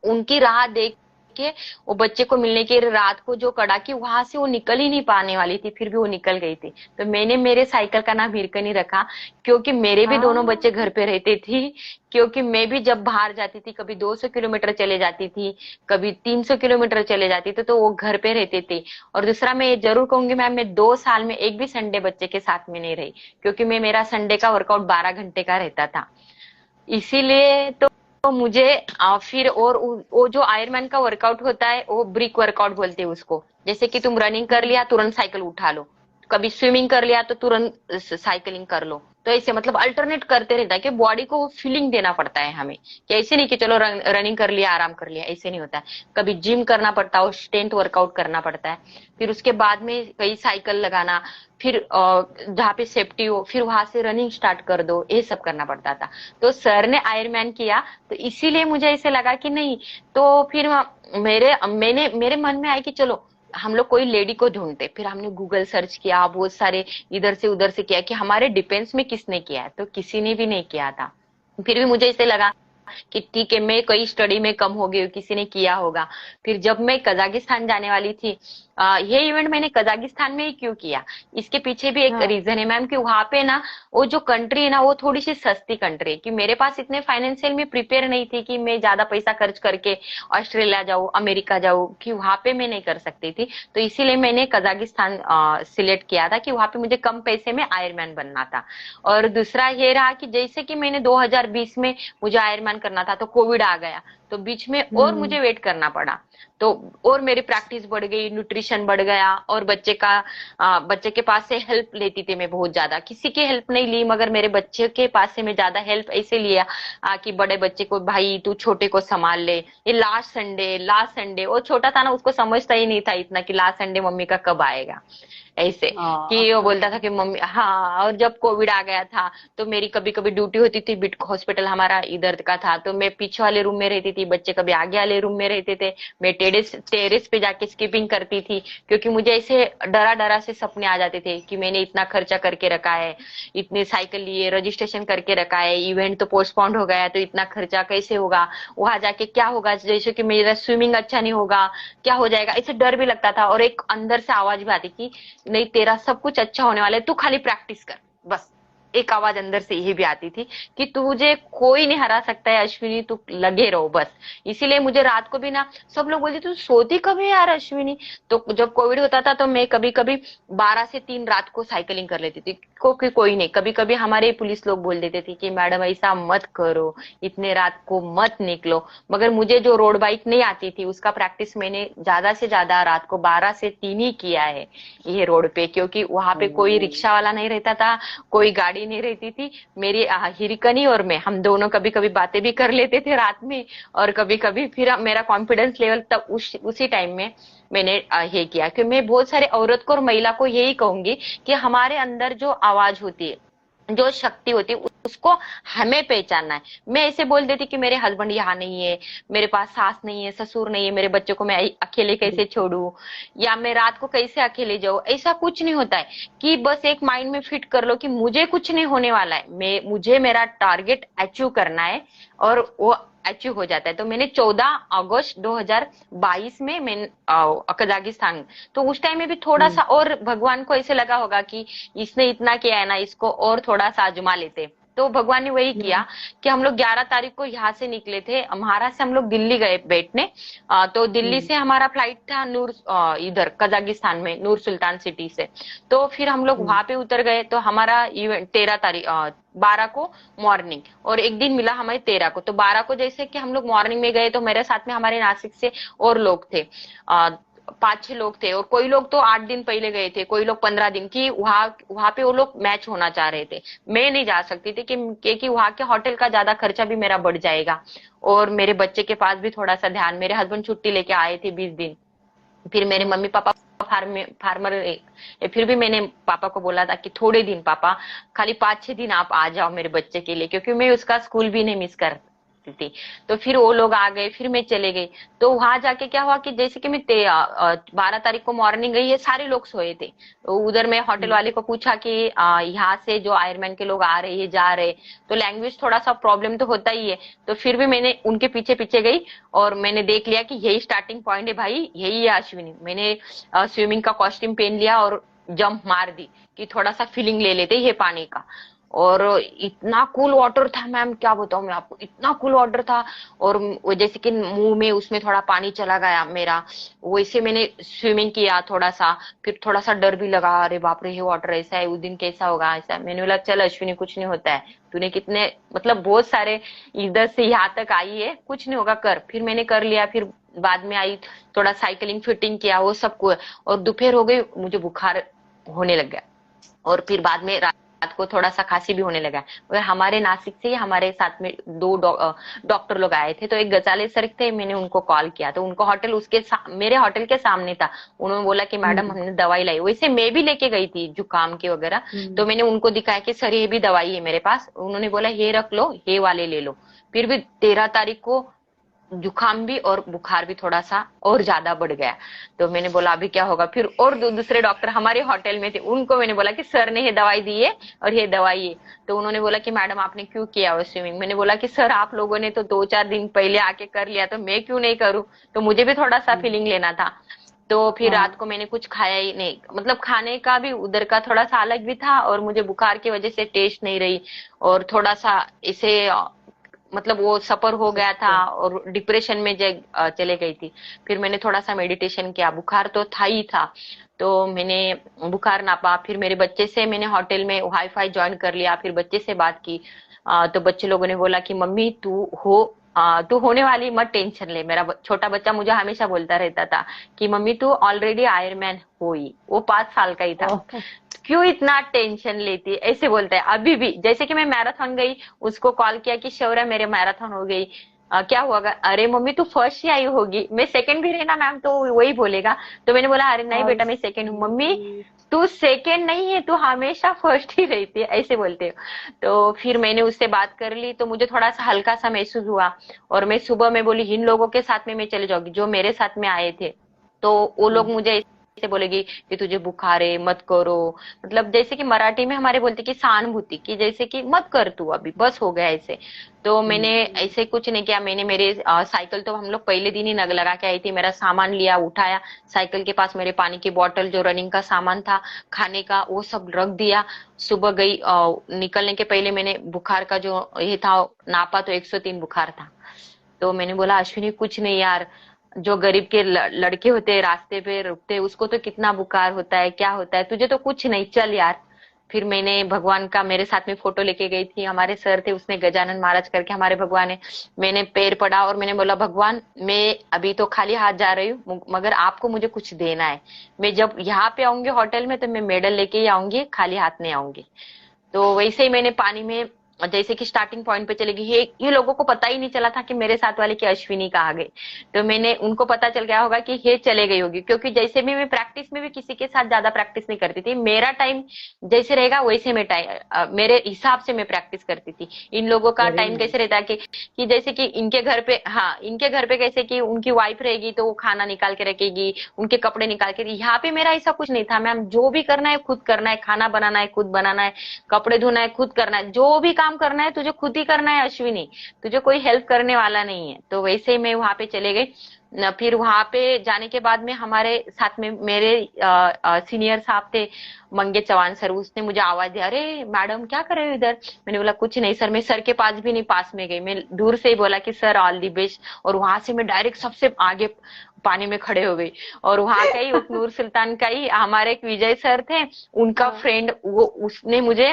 उनकी राह देख के वो बच्चे को मिलने की रात को जो कड़ाकी, वहां से वो निकल ही नहीं पाने वाली थी, फिर भी वो निकल गई थी। तो मैंने मेरे साइकिल का नाम हिरकनी रखा, क्योंकि मेरे भी दोनों बच्चे हाँ। घर पे रहते थे। क्योंकि मैं भी जब बाहर जाती थी, कभी 200 किलोमीटर चले जाती थी, कभी 300 किलोमीटर चले जाती थी, तो वो घर पे रहते थे। और दूसरा मैं ये जरूर कहूंगी मैम, मैं 2 साल में एक भी संडे बच्चे के साथ में नहीं रही, क्योंकि मैं, मेरा संडे का वर्कआउट 12 घंटे का रहता था। इसीलिए तो मुझे फिर और वो जो आयरमैन का वर्कआउट होता है, वो ब्रिक वर्कआउट बोलते हैं उसको। जैसे कि तुम रनिंग कर लिया, तुरंत साइकिल उठा लो, कभी स्विमिंग कर लिया तो तुरंत साइकिलिंग कर लो। तो ऐसे मतलब अल्टरनेट करते रहता है, कि बॉडी को वो फीलिंग देना पड़ता है हमें, कि ऐसे नहीं कि चलो रनिंग कर लिया आराम कर लिया, ऐसे नहीं होता है। कभी जिम करना पड़ता है, स्ट्रेंथ वर्कआउट करना पड़ता है। फिर उसके बाद में कई साइकिल लगाना, फिर जहाँ पे सेफ्टी हो, फिर वहां से रनिंग स्टार्ट कर दो, ये सब करना पड़ता था। तो सर ने आयरमैन किया, तो इसीलिए मुझे ऐसे लगा कि नहीं। तो फिर मेरे मन में आया कि चलो हम लोग कोई लेडी को ढूंढते। फिर हमने गूगल सर्च किया, बहुत सारे इधर से उधर से किया कि हमारे डिफेंस में किसने किया है, तो किसी ने भी नहीं किया था। फिर भी मुझे ऐसे लगा कि ठीक है, मैं कई स्टडी में कम हो गई हूँ, किसी ने किया होगा। फिर जब मैं कजाकिस्तान जाने वाली थी, ये इवेंट मैंने कजाकिस्तान में ही क्यों किया, इसके पीछे भी एक हाँ। रीजन है मैम, कि वहां पे ना वो जो कंट्री है ना, वो थोड़ी सी सस्ती कंट्री है, कि मेरे पास इतने फाइनेंशियल में प्रिपेयर नहीं थी कि मैं ज्यादा पैसा खर्च करके ऑस्ट्रेलिया जाऊँ, अमेरिका जाऊँ, कि वहां पे मैं नहीं कर सकती थी। तो इसीलिए मैंने कजाकिस्तान सिलेक्ट किया था, कि वहां पे मुझे कम पैसे में आयरमैन बनना था। और दूसरा ये रहा कि जैसे कि मैंने 2020 में मुझे आयरमैन करना था, तो कोविड आ गया, तो बीच में और हम्म। मुझे वेट करना पड़ा। तो और मेरी प्रैक्टिस बढ़ गई, न्यूट्रिशन बढ़ गया, और बच्चे के पास से हेल्प लेती थी मैं बहुत ज्यादा, किसी की हेल्प नहीं ली, मगर मेरे बच्चे के पास से मैं ज्यादा हेल्प ऐसे लिया कि बड़े बच्चे को, भाई तू छोटे को संभाल ले, ये लास्ट संडे वो छोटा था ना, उसको समझता ही नहीं था इतना कि लास्ट संडे मम्मी का कब आएगा, ऐसे। कि वो बोलता था कि मम्मी, हाँ। और जब कोविड आ गया था, तो मेरी कभी कभी ड्यूटी होती थी, बिट हॉस्पिटल हमारा इधर का था, तो मैं पीछे वाले रूम में रहती थी, बच्चे कभी आगे वाले रूम में रहते थे। मैं टेरेस पे जाके स्कीपिंग करती थी, क्योंकि मुझे ऐसे डरा डरा से सपने आ जाते थे कि मैंने इतना खर्चा करके रखा है, इतने साइकिल लिए, रजिस्ट्रेशन करके रखा है, इवेंट तो पोस्टपोन्ड हो गया, तो इतना खर्चा कैसे होगा, वहां जाके क्या होगा, जैसे कि मेरा स्विमिंग अच्छा नहीं होगा, क्या हो जाएगा, ऐसे डर भी लगता था। और एक अंदर से आवाज भी आती कि नहीं, तेरा सब कुछ अच्छा होने वाला है, तू खाली प्रैक्टिस कर बस। एक आवाज अंदर से यही भी आती थी कि तुझे कोई नहीं हरा सकता है अश्विनी, तू लगे रहो बस। इसीलिए मुझे रात को भी ना, सब लोग बोलते तू सोती कब है यार अश्विनी। तो जब कोविड होता था, तो मैं कभी कभी 12 से 3 रात को साइकिलिंग कर लेती थी, कोई नहीं, कभी कभी हमारे पुलिस लोग बोल देते थे कि मैडम ऐसा मत करो, इतने रात को मत निकलो। मगर मुझे जो रोड बाइक नहीं आती थी, उसका प्रैक्टिस मैंने ज्यादा से ज्यादा रात को 12 से 3 ही किया है ये रोड पे, क्योंकि वहां पे कोई ओ। रिक्शा वाला नहीं रहता था, कोई गाड़ी नहीं रहती थी। मेरी हिरकनी और मैं, हम दोनों कभी कभी बातें भी कर लेते थे रात में। और कभी कभी फिर मेरा कॉन्फिडेंस लेवल तब उसी टाइम में मैंने ये किया, कि मैं बहुत सारे औरत को और महिला को यही कहूंगी कि हमारे अंदर जो आवाज होती है, जो शक्ति होती है, उसको हमें पहचानना है। मैं ऐसे बोल देती कि मेरे हस्बैंड यहाँ नहीं है, मेरे पास सास नहीं है, ससुर नहीं है, मेरे बच्चों को मैं अकेले कैसे छोड़ू, या मैं रात को कैसे अकेले जाऊं, ऐसा कुछ नहीं होता है। कि बस एक माइंड में फिट कर लो कि मुझे कुछ नहीं होने वाला है, मुझे मेरा टारगेट अचीव करना है, और वो अचीव हो जाता है। तो मैंने 14 अगस्त 2022 में मैं कजाकिस्तान, तो उस टाइम में भी थोड़ा हम्म। सा और भगवान को ऐसे लगा होगा कि इसने इतना किया है ना, इसको और थोड़ा सा आजमा लेते। तो भगवान ने वही किया कि हम लोग 11 तारीख को यहाँ से निकले थे, महाराष्ट्र से हम लोग दिल्ली गए बैठने। तो दिल्ली से हमारा फ्लाइट था इधर कजाकिस्तान में नूर सुल्तान सिटी से। तो फिर हम लोग वहां पे उतर गए। तो हमारा इवेंट 13 तारीख 12 को मॉर्निंग, और एक दिन मिला हमें 13 को। तो 12 को जैसे कि हम लोग मॉर्निंग में गए, तो मेरे साथ में हमारे नासिक से और लोग थे, 5-6 लोग थे, और कोई लोग तो 8 दिन पहले गए थे, कोई लोग 15 दिन की। वहां वहां पे वो लोग मैच होना चाह रहे थे। मैं नहीं जा सकती थी कि वहां के होटल का ज्यादा खर्चा भी मेरा बढ़ जाएगा, और मेरे बच्चे के पास भी थोड़ा सा ध्यान। मेरे हस्बैंड छुट्टी लेके आए थे 20 दिन। फिर मेरे मम्मी पापा फार्मर फिर भी मैंने पापा को बोला था कि थोड़े दिन पापा, खाली 5-6 दिन आप आ जाओ मेरे बच्चे के लिए, क्योंकि मैं उसका स्कूल भी नहीं मिस कर थी। तो फिर वो लोग आ गए, फिर मैं चले गई। तो वहां जाके क्या हुआ कि जैसे कि मैं 12 तारीख को मॉर्निंग गई, ये सारे लोग सोए थे। तो उधर मैं होटल वाले को पूछा कि यहाँ से जो आयरमैन के लोग आ रहे हैं जा रहे, तो लैंग्वेज थोड़ा सा प्रॉब्लम तो होता ही है। तो फिर भी मैंने उनके पीछे पीछे गई, और मैंने देख लिया कि यही स्टार्टिंग पॉइंट है भाई, यही है अश्विनी। मैंने स्विमिंग का कॉस्ट्यूम पहन लिया और जंप मार दी कि थोड़ा सा फीलिंग ले लेते ये पानी का। और इतना कूल वाटर था मैम, क्या बताऊं मैं आपको, इतना कूल वाटर था। और वो जैसे कि मुंह में उसमें थोड़ा पानी चला गया मेरा, वैसे मैंने स्विमिंग किया थोड़ा सा। फिर थोड़ा सा डर भी लगा, अरे बाप रे ये वाटर ऐसा है, उस दिन कैसा होगा ऐसा। मैंने बोला चल अश्विनी कुछ नहीं होता है, तूने कितने मतलब बहुत सारे इधर से यहाँ तक आई है, कुछ नहीं होगा, कर। फिर मैंने कर लिया। फिर बाद में आई, थोड़ा साइकिलिंग फिटिंग किया वो सब को, और दोपहर हो गई, मुझे बुखार होने लग गया। और फिर बाद में रात को थोड़ा सा खांसी भी होने लगा। और हमारे नासिक से हमारे साथ में 2 डॉक्टर लोग आए थे। तो एक गजाले सर थे, मैंने उनको कॉल किया, तो उनको होटल मेरे होटल के सामने था। उन्होंने बोला कि मैडम हमने दवाई लाई, वैसे मैं भी लेके गई थी जुकाम के वगैरह। तो मैंने उनको दिखाया कि सर ये भी दवाई है मेरे पास। उन्होंने बोला ये रख लो, ये वाले ले लो। फिर भी 13 तारीख को जुकाम भी और बुखार भी थोड़ा सा और ज्यादा बढ़ गया। तो मैंने बोला अभी क्या होगा। फिर और दूसरे डॉक्टर हमारे होटल में थे, उनको मैंने बोला कि सर ने ये दवाई दी है और ये दवाई है। तो उन्होंने बोला कि मैडम आपने क्यों किया वो स्विमिंग। मैंने बोला कि सर आप लोगों ने तो 2-4 दिन पहले आके कर लिया, तो मैं क्यों नहीं करूं। तो मुझे भी थोड़ा सा फीलिंग लेना था। तो फिर रात को मैंने कुछ खाया ही नहीं, मतलब खाने का भी उधर का थोड़ा सा अलग भी था, और मुझे बुखार की वजह से टेस्ट नहीं रही, और थोड़ा सा इसे मतलब वो सफर हो गया था, और डिप्रेशन में चले गई थी। फिर मैंने थोड़ा सा मेडिटेशन किया, बुखार तो था ही था। तो मैंने बुखार नापा। फिर मेरे बच्चे से मैंने होटल में वाईफाई ज्वाइन कर लिया। फिर बच्चे से बात की, तो बच्चे लोगों ने बोला कि मम्मी तू होने वाली, मत टेंशन ले। मेरा छोटा बच्चा मुझे हमेशा बोलता रहता था कि मम्मी तू ऑलरेडी आयरमैन हो ही। वो 5 साल का ही था। क्यों इतना टेंशन लेती है, ऐसे बोलता है अभी भी। जैसे कि मैं मैराथन गई, उसको कॉल किया कि शौर्य मेरे मैराथन हो गई, क्या हुआ। अरे मम्मी तू फर्स्ट ही आई होगी, मैं सेकंड भी रहना मैम तो वही बोलेगा। तो मैंने बोला अरे नहीं बेटा मैं सेकंड हूँ। मम्मी तू सेकंड नहीं है, तू हमेशा फर्स्ट ही रहती है, ऐसे बोलते हो। तो फिर मैंने उससे बात कर ली, तो मुझे थोड़ा सा हल्का सा महसूस हुआ। और मैं सुबह में बोली इन लोगों के साथ में मैं चले जाऊंगी जो मेरे साथ में आए थे। तो वो लोग मुझे ऐसे बोलेगी कि तुझे बुखार है मत करो, मतलब जैसे कि मराठी में हमारे बोलते कि सहानुभूति की, जैसे कि मत कर तू अभी बस हो गया ऐसे। तो मैंने ऐसे कुछ नहीं किया। मैंने मेरे साइकिल तो हम लोग पहले दिन ही नग लगा के आई थी, मेरा सामान लिया उठाया, साइकिल के पास मेरे पानी की बोतल, जो रनिंग का सामान था खाने का, वो सब रख दिया। सुबह गई, निकलने के पहले मैंने बुखार का जो ये था नापा, तो 103 बुखार था। तो मैंने बोला अश्विनी कुछ नहीं यार, जो गरीब के लड़के होते हैं रास्ते पे रुकते, उसको तो कितना बुखार होता है, क्या होता है, तुझे तो कुछ नहीं, चल यार। फिर मैंने भगवान का मेरे साथ में फोटो लेके गई थी, हमारे सर थे उसने गजानन महाराज करके हमारे भगवान है। मैंने पैर पड़ा और मैंने बोला भगवान मैं अभी तो खाली हाथ जा रही हूँ, मगर आपको मुझे कुछ देना है। मैं जब यहाँ पे आऊंगी होटल में तो मैं मेडल लेके ही आऊंगी, खाली हाथ नहीं आऊंगी। तो वैसे ही मैंने पानी में जैसे कि स्टार्टिंग पॉइंट पे चले गई, ये लोगों को पता ही नहीं चला था कि मेरे साथ वाले की अश्विनी कहाँ गई। तो मैंने उनको पता चल गया होगा कि ये चले गई होगी, क्योंकि जैसे भी मैं प्रैक्टिस में भी किसी के साथ ज्यादा प्रैक्टिस नहीं करती थी। मेरा टाइम जैसे रहेगा वैसे मैं मेरे हिसाब से मैं प्रैक्टिस करती थी। इन लोगों का टाइम कैसे रहता है कि जैसे कि इनके घर पे, हाँ इनके घर पे कैसे कि उनकी वाइफ रहेगी तो वो खाना निकाल के रखेगी, उनके कपड़े निकाल के। यहाँ पे मेरा ऐसा कुछ नहीं था मैम, जो भी करना है खुद करना है, खाना बनाना है खुद बनाना है, कपड़े धोना है खुद करना है, जो भी काम काम करना है, तुझे खुद ही करना है अश्विनी, तुझे कोई हेल्प करने वाला नहीं है। तो वैसे ही मैं वहां पे चले गई। फिर वहां पे जाने के बाद में हमारे साथ में मेरे सीनियर साहब थे, मंगे चौहान सर, उसने मुझे आवाज दिया, अरे मैडम क्या कर रहे हो इधर। मैंने बोला कुछ नहीं सर। मैं सर के पास भी नहीं पास में गई, मैं दूर से ही बोला कि सर ऑल दी बेस्ट, और वहां से मैं डायरेक्ट सबसे आगे पानी में खड़े हो गई। और वहां का ही एक नूर सुल्तान का ही हमारे एक विजय सर थे, उनका हाँ। फ्रेंड, वो उसने मुझे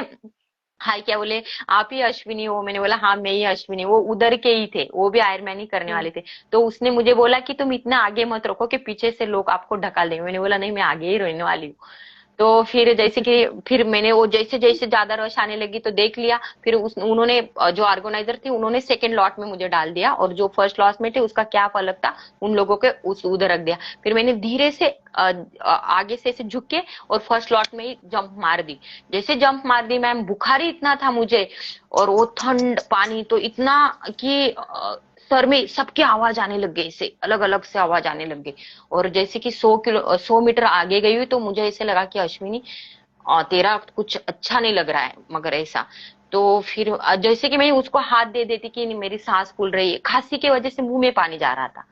हाय क्या बोले, आप ही अश्विनी हो। मैंने बोला हाँ मैं ही अश्विनी। वो उधर के ही थे, वो भी आयरमैन ही करने हम्म। वाले थे। तो उसने मुझे बोला कि तुम इतना आगे मत रखो कि पीछे से लोग आपको ढका देंगे। मैंने बोला नहीं, मैं आगे ही रहने वाली हूँ। तो फिर जैसे कि फिर मैंने वो जैसे जैसे ज्यादा रश आने लगी तो देख लिया। फिर उन्होंने जो ऑर्गेनाइजर थे उन्होंने सेकंड लॉट में मुझे डाल दिया, और जो फर्स्ट लॉट में थे उसका क्या अलग था, उन लोगों के उस उधर रख दिया। फिर मैंने धीरे से आगे से ऐसे झुक के और फर्स्ट लॉट में ही जंप मार दी। जैसे जंप मार दी मैम, बुखार ही इतना था मुझे, और वो ठंड पानी तो इतना कि सर में सबकी आवाज आने लग गई, ऐसे अलग अलग से आवाज आने लग गई। और जैसे कि 100 मीटर आगे गई हुई तो मुझे ऐसे लगा कि अश्विनी तेरा कुछ अच्छा नहीं लग रहा है, मगर ऐसा। तो फिर जैसे कि मैं उसको हाथ दे देती कि नहीं, मेरी सांस फूल रही है, खांसी की वजह से मुंह में पानी जा रहा था,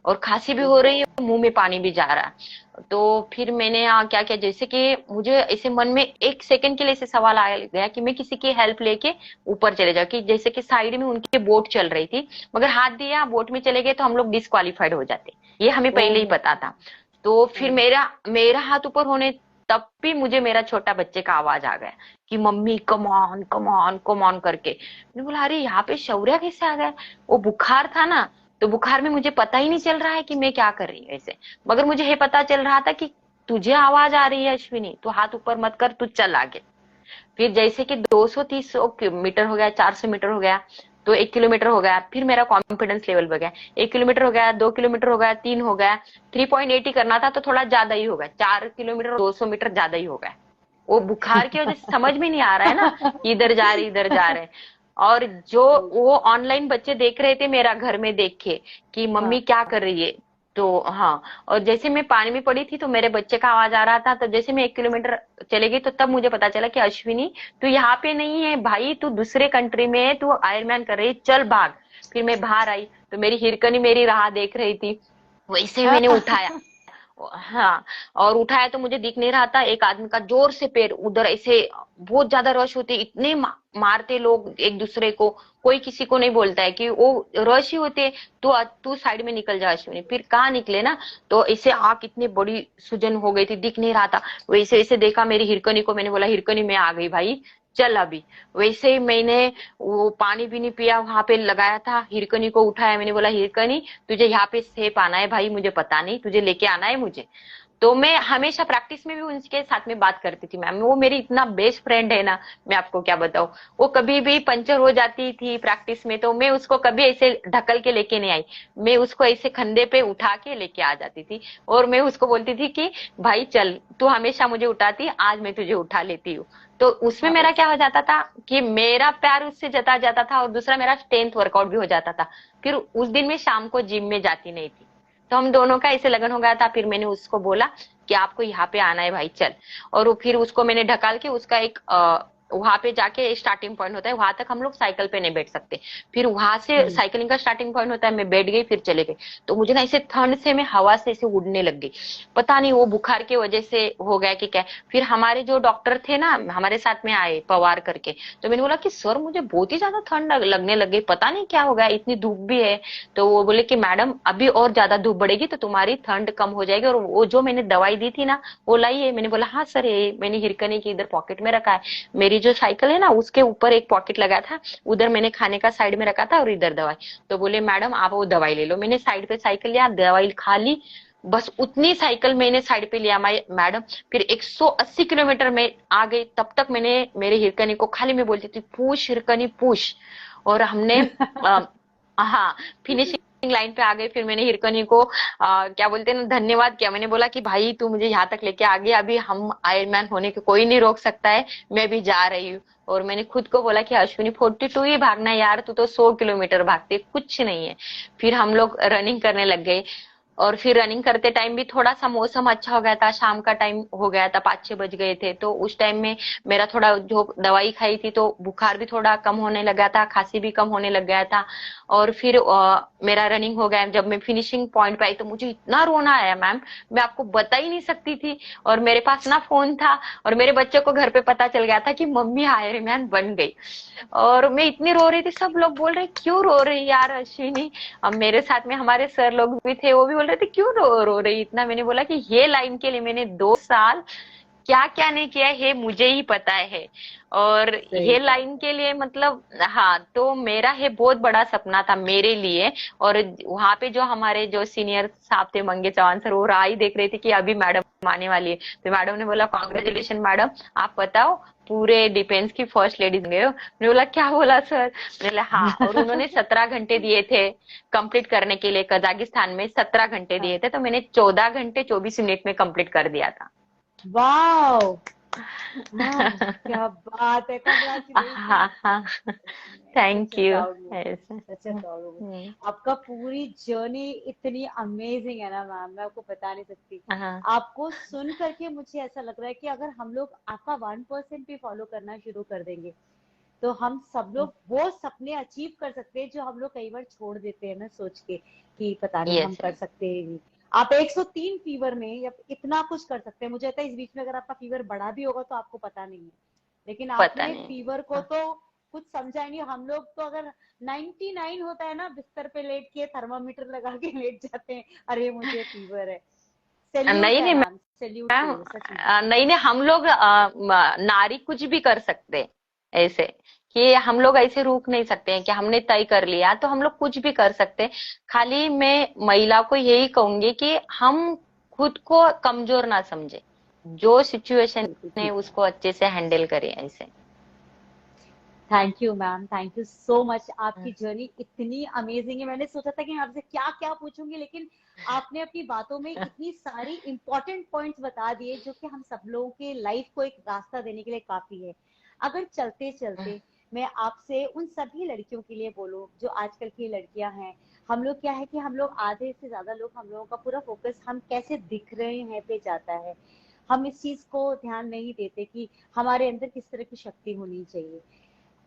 और खांसी भी हो रही है, मुंह में पानी भी जा रहा है। तो फिर मैंने क्या किया, जैसे कि मुझे ऐसे मन में एक सेकंड के लिए ऐसे सवाल आ गया कि मैं किसी की हेल्प लेके ऊपर चले जाऊं, कि जैसे कि साइड में उनकी बोट चल रही थी, मगर हाथ दिया बोट में चले गए तो हम लोग डिस्क्वालिफाइड हो जाते, ये हमें पहले ही ओहो। पता था। तो फिर हम्म। मेरा मेरा हाथ ऊपर होने, तब भी मुझे मेरा छोटा बच्चे का आवाज आ गया कि mummy come on come on come on करके। मैंने बोला अरे यहाँ पे शौर्य कैसे आ गया। वो बुखार था ना, तो बुखार में मुझे पता ही नहीं चल रहा है कि मैं क्या कर रही हूँ ऐसे, मगर मुझे ये पता चल रहा था कि तुझे आवाज आ रही है अश्विनी, तू हाथ ऊपर मत कर, तू चल आगे। फिर जैसे कि 230 मीटर हो गया, 400 मीटर हो गया, तो 1 किलोमीटर हो गया, फिर मेरा कॉन्फिडेंस लेवल बढ़ गया। 1 किलोमीटर हो गया, 2 किलोमीटर हो गया, 3 हो गया, 3.8 ही करना था तो थोड़ा ज्यादा ही हो गया, 4 किलोमीटर 200 मीटर ज्यादा ही हो गया। वो बुखार की वजह से समझ में नहीं आ रहा है ना कि इधर जा रहे इधर जा रहे। और जो वो ऑनलाइन बच्चे देख रहे थे मेरा घर में देख के कि हाँ। मम्मी क्या कर रही है। तो हाँ, और जैसे मैं पानी में पड़ी थी तो मेरे बच्चे का आवाज आ रहा था, तो जैसे मैं 1 किलोमीटर चले गई तो तब मुझे पता चला कि अश्विनी तू यहाँ पे नहीं है भाई, तू दूसरे कंट्री में है, तू आयरमैन कर रही है, चल भाग। फिर मैं बाहर आई तो मेरी हिरकनी मेरी राह देख रही थी, वैसे ही मैंने उठाया। हाँ, और उठाया तो मुझे दिख नहीं रहा था, एक आदमी का जोर से पैर उधर ऐसे, बहुत ज्यादा रश होते, इतने मारते लोग एक दूसरे को, कोई किसी को नहीं बोलता है कि वो रश ही होते। तो तू साइड में निकल जा अश्विनी। फिर कहाँ निकले ना, तो ऐसे आंख इतनी बड़ी सुजन हो गई थी, दिख नहीं रहा था। वैसे वैसे देखा मेरी हिरकनी को, मैंने बोला हिरकनी मैं आ गई भाई, चल अभी। वैसे ही मैंने वो पानी भी नहीं पिया, वहां पे लगाया था, हिरकनी को उठाया, मैंने बोला हिरकनी तुझे यहाँ पे सेफ आना है भाई, मुझे पता नहीं, तुझे लेके आना है मुझे। तो मैं हमेशा प्रैक्टिस में भी उनके साथ में बात करती थी मैम, वो मेरी इतना बेस्ट फ्रेंड है ना, मैं आपको क्या बताऊं। वो कभी भी पंचर हो जाती थी प्रैक्टिस में तो मैं उसको कभी ऐसे ढकल के लेके नहीं आई, मैं उसको ऐसे कंधे पे उठा के लेके आ जाती थी। और मैं उसको बोलती थी कि भाई चल, तू हमेशा मुझे उठाती, आज मैं तुझे उठा लेती हूँ। तो उसमें हाँ। मेरा क्या हो जाता था कि मेरा प्यार उससे जता जाता था, और दूसरा मेरा स्ट्रेंथ वर्कआउट भी हो जाता था। फिर उस दिन मैं शाम को जिम में जाती नहीं थी, तो हम दोनों का ऐसे लगन हो गया था। फिर मैंने उसको बोला कि आपको यहाँ पे आना है भाई, चल। और वो फिर उसको मैंने ढकाल के उसका एक वहां पे जाके स्टार्टिंग पॉइंट होता है, वहां तक हम लोग साइकिल पे नहीं बैठ सकते। फिर वहां से हम्म। साइकिलिंग का स्टार्टिंग पॉइंट होता है, मैं बैठ गई, फिर चले गई। तो मुझे ना ऐसे ठंड से मैं हवा से ऐसे उड़ने लग गई, पता नहीं वो बुखार की वजह से हो गया कि क्या। फिर हमारे जो डॉक्टर थे ना हमारे साथ में आए पवार करके, तो मैंने बोला कि सर मुझे बहुत ही ज्यादा ठंड लगने लग गई, पता नहीं क्या हो गया, इतनी धूप भी है। तो वो बोले कि मैडम अभी और ज्यादा धूप बढ़ेगी तो तुम्हारी ठंड कम हो जाएगी, और वो जो मैंने दवाई दी थी ना वो लाई है। मैंने बोला हाँ सर, ये मैंने हिरकनी की इधर पॉकेट में रखा है, मेरी जो साइकिल है ना उसके ऊपर एक पॉकेट लगा था, उधर मैंने खाने का साइड में रखा था, और इधर दवाई। तो बोले मैडम आप वो दवाई ले लो। मैंने साइड पे साइकिल लिया, दवाई खा ली, बस उतनी साइकिल मैंने साइड पे लिया मैडम। फिर 180 किलोमीटर में आ गई, तब तक मैंने मेरे हिरकनी को खाली मैं बोलती थी पूछ हिरकनी पूछ। और हमने हाँ, फिनिशिंग लाइन पे आ गए। फिर मैंने हिरकनी को क्या बोलते हैं ना, धन्यवाद किया। मैंने बोला कि भाई तू मुझे यहाँ तक लेके आ गई, अभी हम आयरन होने के कोई नहीं रोक सकता है, मैं भी जा रही हूँ। और मैंने खुद को बोला कि अश्विनी 42 ही भागना है यार, तू तो 100 किलोमीटर भागती है, कुछ नहीं है। फिर हम लोग रनिंग करने लग गए। और फिर रनिंग करते टाइम भी थोड़ा सा मौसम अच्छा हो गया था, शाम का टाइम हो गया था, 5-6 बज गए थे, तो उस टाइम में मेरा थोड़ा जो दवाई खाई थी तो बुखार भी थोड़ा कम होने लगा था, खांसी भी कम होने लग गया था। और फिर मेरा रनिंग हो गया। जब मैं फिनिशिंग पॉइंट पे आई तो मुझे इतना रोना आया मैम, मैं आपको बता ही नहीं सकती थी। और मेरे पास ना फोन था, और मेरे बच्चों को घर पे पता चल गया था कि मम्मी आयरन बन गई। और मैं इतनी रो रही थी, सब लोग बोल रहे क्यों रो रही यार अश्विनी। अब मेरे साथ में हमारे सर लोग भी थे, वो भी बोल रहे थे क्यों रो रही इतना। मैंने बोला कि ये लाइन के लिए मैंने 2 साल क्या क्या नहीं किया है मुझे ही पता है। और सही ये बात लाइन है। के लिए मतलब हाँ, तो मेरा ये बहुत बड़ा सपना था मेरे लिए। और वहां पे जो हमारे जो सीनियर साहब थे, मंगे चौहान सर, वो राह ही देख रहे थे कि अभी मैडम आने वाली है। तो मैडम ने बोला कॉन्ग्रेचुलेशन मैडम, आप बताओ पूरे डिफेंस की फर्स्ट लेडीज गए हो। मैंने बोला क्या बोला सर। मैंने बोला हाँ। और उन्होंने 17 घंटे दिए थे कंप्लीट करने के लिए, कजाकिस्तान में 17 घंटे हाँ। दिए थे, तो मैंने 14 घंटे 24 मिनट में कंप्लीट कर दिया था। वाओ, वाह, क्या बात है, हाँ कंग्रेचुलेशन। हाँ, सच thank a you. Proud moment, ऐसा सच अ प्राउड मोमेंट। हम्म, आपका पूरी जर्नी इतनी अमेजिंग है ना मैम, मैं आपको बता नहीं सकती। हाँ आपको सुन करके मुझे ऐसा लग रहा है कि अगर हम लोग आपका 1% भी फॉलो करना शुरू कर देंगे तो हम सब लोग वो सपने अचीव कर सकते हैं जो हम लोग कई बार छोड़ देते हैं ना, सोच के कि पता नहीं हम यस, कर सकते हैं नहीं। आप 103 फीवर में या इतना कुछ कर सकते हैं, मुझे लगता है इस बीच में अगर आपका फीवर बढ़ा भी होगा तो आपको पता नहीं है, लेकिन पता आपने नहीं। फीवर को हाँ, तो कुछ समझा ही नहीं। हम लोग तो अगर 99 होता है ना, बिस्तर पे लेट के थर्मामीटर लगा के लेट जाते हैं, अरे मुझे फीवर है। सैल्यूट नहीं है नहीं ma'am, salute to ma'am, you सच में। नहीं नहीं, हम लोग नारी कुछ भी कर सकते हैं ऐसे, कि हम लोग ऐसे रुक नहीं सकते हैं कि हमने तय कर लिया तो हम लोग कुछ भी कर सकते हैं। खाली मैं महिला को यही कहूंगी कि हम खुद को कमजोर ना समझे, जो सिचुएशन बिल्कुल है ठीक है। उसको अच्छे से हैंडल करें ऐसे। Thank you ma'am, thank you so much. आपकी हम्म, जर्नी इतनी अमेजिंग है, मैंने सोचा था कि मैं आपसे क्या क्या पूछूंगी, लेकिन आपने अपनी बातों में इतनी सारी इंपॉर्टेंट पॉइंट्स बता दिए जो कि हम सब लोगों के लाइफ को एक रास्ता देने के लिए काफी है। अगर चलते चलते मैं आपसे उन सभी लड़कियों के लिए बोलूं जो आजकल की लड़कियां हैं, हम लोग क्या है कि हम लोग आधे से ज्यादा लोग, हम लोगों का पूरा फोकस हम कैसे दिख रहे हैं पे जाता है। हम इस चीज को ध्यान नहीं देते कि हमारे अंदर किस तरह की शक्ति होनी चाहिए।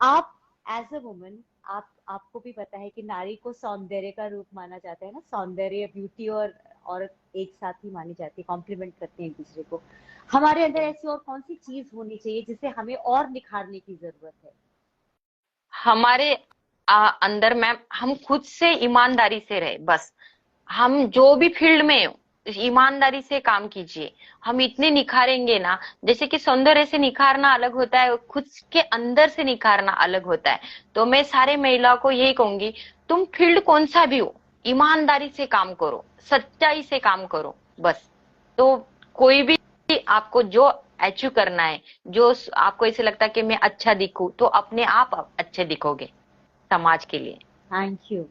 आप एज अ वुमन, आपको भी पता है कि नारी को सौंदर्य का रूप माना जाता है ना, सौंदर्य, ब्यूटी और एक साथ ही मानी जाती है, कॉम्प्लीमेंट करते हैं एक दूसरे को। हमारे अंदर ऐसी और कौन सी चीज होनी चाहिए जिसे हमें और निखारने की जरूरत है? हमारे अंदर मैम हम खुद से ईमानदारी से रहे बस। हम जो भी फील्ड में हो, ईमानदारी से काम कीजिए, हम इतने निखारेंगे ना। जैसे कि सौंदर्य से निखारना अलग होता है, खुद के अंदर से निखारना अलग होता है। तो मैं सारे महिलाओं को यही कहूंगी, तुम फील्ड कौन सा भी हो, ईमानदारी से काम करो, सच्चाई से काम करो बस। तो कोई भी आपको जो अचीव करना है, जो आपको ऐसे लगता है कि मैं अच्छा दिखूं, तो अपने आप अच्छे दिखोगे समाज के लिए। Thank you,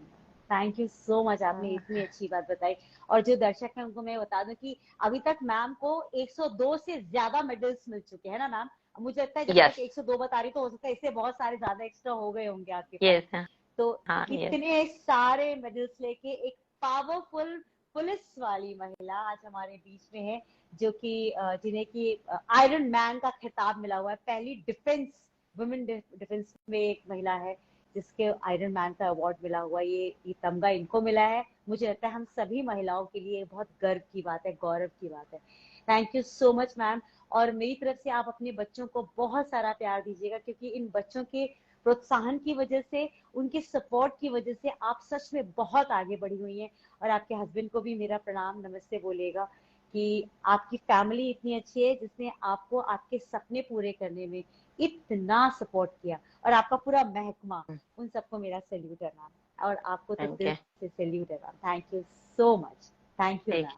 thank you so much, आपने हाँ, इतनी अच्छी बात बताई। और जो दर्शक हैं उनको मैं बता दूं कि अभी तक मैम को 102 से ज्यादा मेडल्स मिल चुके हैं ना मैम। मुझे लगता है जब तक यस 102 बता रही तो हो सकता है इससे बहुत सारे ज्यादा एक्स्ट्रा हो गए होंगे आपके पास। यस, तो हाँ यस, इतने सारे मेडल्स लेके एक पावरफुल पुलिस वाली महिला आज हमारे बीच में है, जो कि जिन्हें की आयरन मैन का खिताब मिला हुआ है। पहली डिफेंस वुमेन डिफेंस में एक महिला है जिसके आयरन मैन का अवार्ड मिला हुआ है। ये तमगा इनको मिला है। मुझे लगता है हम सभी महिलाओं के लिए बहुत गर्व की बात है, गौरव की बात है। Thank you so much ma'am. और मेरी तरफ से आप अपने बच्चों को बहुत सारा प्यार दीजिएगा, क्योंकि इन बच्चों के प्रोत्साहन की वजह से, उनके सपोर्ट की वजह से आप सच में बहुत आगे बढ़ी हुई हैं। और आपके हस्बैंड को भी मेरा प्रणाम नमस्ते बोलिएगा कि आपकी फैमिली इतनी अच्छी है जिसने आपको आपके सपने पूरे करने में इतना सपोर्ट किया। और आपका पूरा महकमा, उन सबको मेरा सैल्यूट है मैम, और आपको तो थैंक दिल यू। से सैल्यूट है ma'am. Thank you so much. Thank you ठीक, मैम।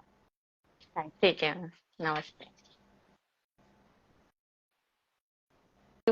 Thank you. ठीक है, नमस्ते।